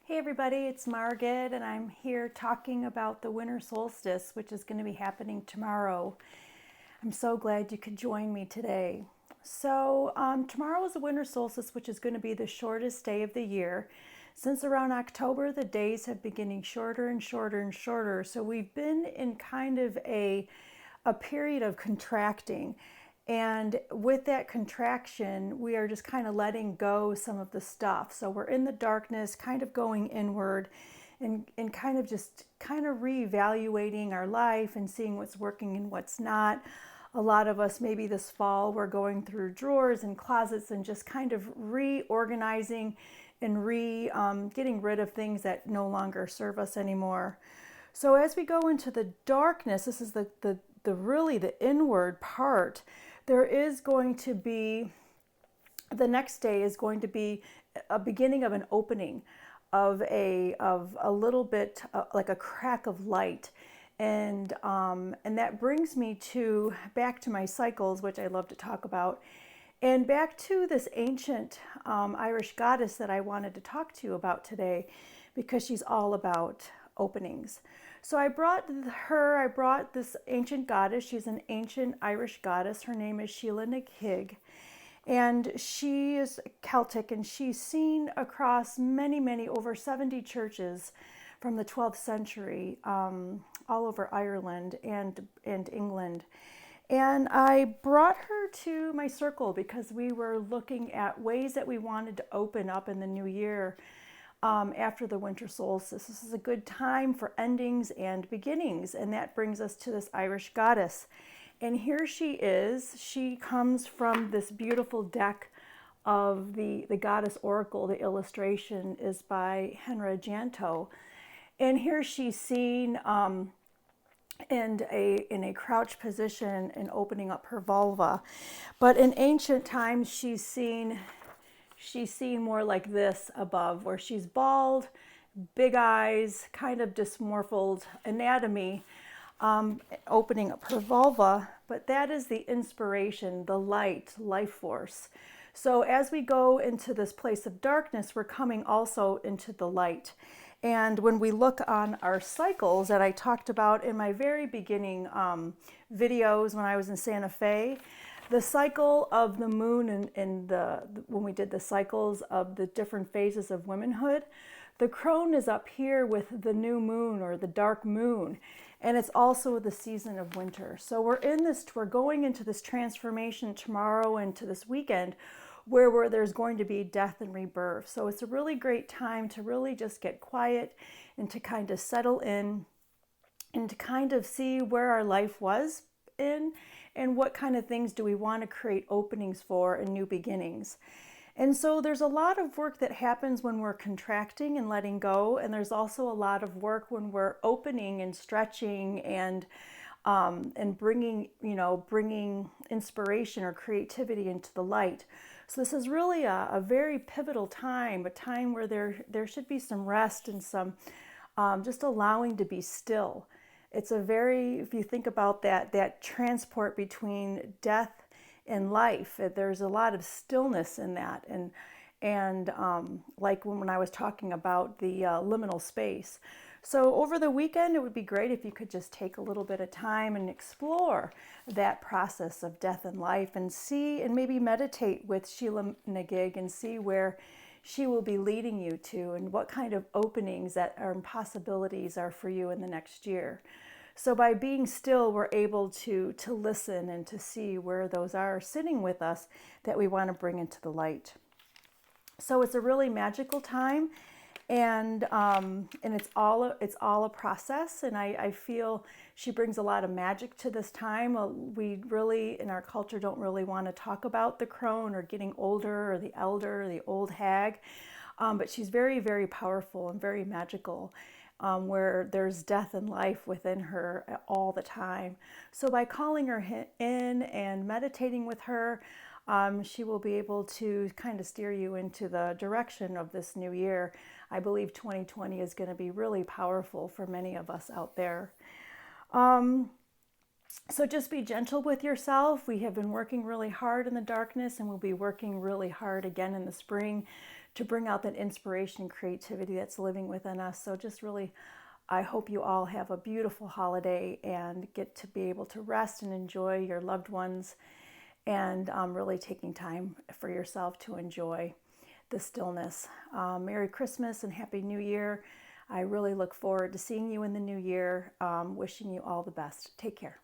Hey everybody, it's Margitt, and I'm here talking about the winter solstice, which is going to be happening tomorrow. I'm so glad you could join me today. Tomorrow is the winter solstice, which is going to be the shortest day of the year. Since around October, the days have been getting shorter and shorter and shorter. So we've been in kind of a period of contracting. And with that contraction, we are just kind of letting go some of the stuff. So we're in the darkness, kind of going inward and kind of reevaluating our life and seeing what's working and what's not. A lot of us, maybe this fall, we're going through drawers and closets and just kind of reorganizing and getting rid of things that no longer serve us anymore. So as we go into the darkness, this is the really the inward part. There is going to be, the next day is going to be a beginning of an opening of a little bit like a crack of light. And that brings me back to my cycles, which I love to talk about, and back to this ancient Irish goddess that I wanted to talk to you about today, because she's all about openings. So I brought this ancient goddess. She's an ancient Irish goddess. Her name is Shiela, and she is Celtic, and she's seen across many, over 70 churches from the 12th century, all over Ireland and England. And I brought her to my circle because we were looking at ways that we wanted to open up in the new year. After the winter solstice. This is a good time for endings and beginnings, and that brings us to this Irish goddess. And here she is. She comes from this beautiful deck of the goddess oracle. The illustration is by Henra Janto. And here she's seen in a crouch position and opening up her vulva. But in ancient times, she's seen more like this above, where she's bald, big eyes, kind of dysmorphal anatomy, opening up her vulva. But that is the inspiration, the life force. So as we go into this place of darkness, we're coming also into the light. And when we look on our cycles that I talked about in my very beginning videos when I was in Santa Fe, the cycle of the moon and when we did the cycles of the different phases of womanhood, the crone is up here with the new moon or the dark moon, and it's also the season of winter. So we're going into this transformation tomorrow and to this weekend where there's going to be death and rebirth. So it's a really great time to really just get quiet and to kind of settle in and to kind of see where our life was in and what kind of things do we want to create openings for and new beginnings. And so there's a lot of work that happens when we're contracting and letting go, and there's also a lot of work when we're opening and stretching and bringing inspiration or creativity into the light. So this is really a very pivotal time, a time where there should be some rest and some just allowing to be still. It's if you think about that transport between death and life, there's a lot of stillness in that. And like when I was talking about the liminal space. So over the weekend, it would be great if you could just take a little bit of time and explore that process of death and life and see and maybe meditate with Shiela and see where she will be leading you to and what kind of openings that are possibilities are for you in the next year. So by being still, we're able to listen and to see where those are sitting with us that we want to bring into the light. So it's a really magical time, and it's all a process. And I feel she brings a lot of magic to this time. We really, in our culture, don't really want to talk about the crone or getting older or the elder or the old hag, but she's very, very powerful and very magical. Where there's death and life within her all the time. So by calling her in and meditating with her, she will be able to kind of steer you into the direction of this new year. I believe 2020 is going to be really powerful for many of us out there. So just be gentle with yourself. We have been working really hard in the darkness, and we'll be working really hard again in the spring to bring out that inspiration and creativity that's living within us. So just really, I hope you all have a beautiful holiday and get to be able to rest and enjoy your loved ones, and really taking time for yourself to enjoy the stillness. Merry Christmas and Happy New Year. I really look forward to seeing you in the new year. Wishing you all the best. Take care.